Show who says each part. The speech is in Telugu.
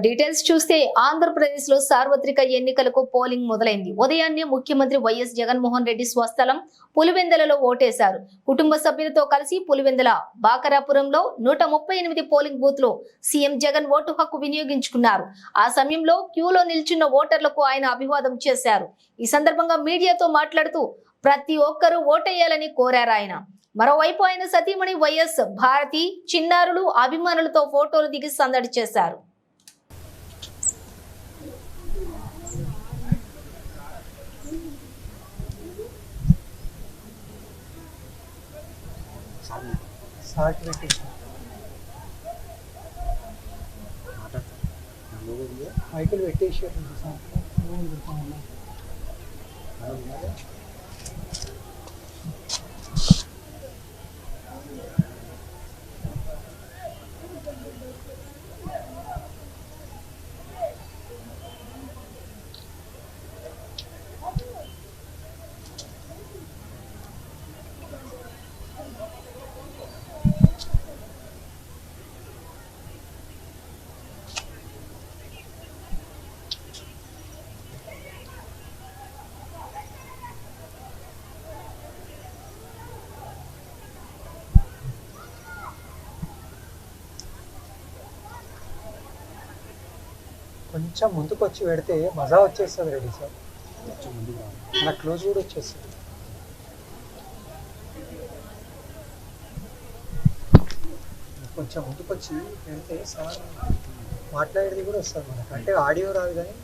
Speaker 1: డీటెయిల్స్ చూస్తే ఆంధ్రప్రదేశ్ లో సార్వత్రిక ఎన్నికలకు పోలింగ్ మొదలైంది. ఉదయాన్నే ముఖ్యమంత్రి వైఎస్ జగన్మోహన్ రెడ్డి స్వస్థలం పులివెందులలో ఓటేశారు. కుటుంబ సభ్యులతో కలిసి పులివెందుల బాకరాపురంలో 138 పోలింగ్ బూత్ లో సీఎం జగన్ ఓటు హక్కు వినియోగించుకున్నారు. ఆ సమయంలో క్యూలో నిల్చున్న ఓటర్లకు ఆయన అభివాదం చేశారు. ఈ సందర్భంగా మీడియాతో మాట్లాడుతూ ప్రతి ఒక్కరూ ఓటేయాలని కోరారు ఆయన. మరోవైపు ఆయన సతీమణి వైఎస్ భారతి చిన్నారులు అభిమానులతో ఫోటోలు దిగి సందడి చేశారు.
Speaker 2: మైకులు పెట్టేసారు. కొంచెం ముందుకు వచ్చి పెడితే మజా వచ్చేస్తుంది. రెడీ సార్, మన క్లోజ్ కూడా వచ్చేస్తుంది. కొంచెం ముందుకు వచ్చి పెడితే సార్ మాట్లాడేది కూడా వస్తుంది మనకు. అంటే ఆడియో రాదు కానీ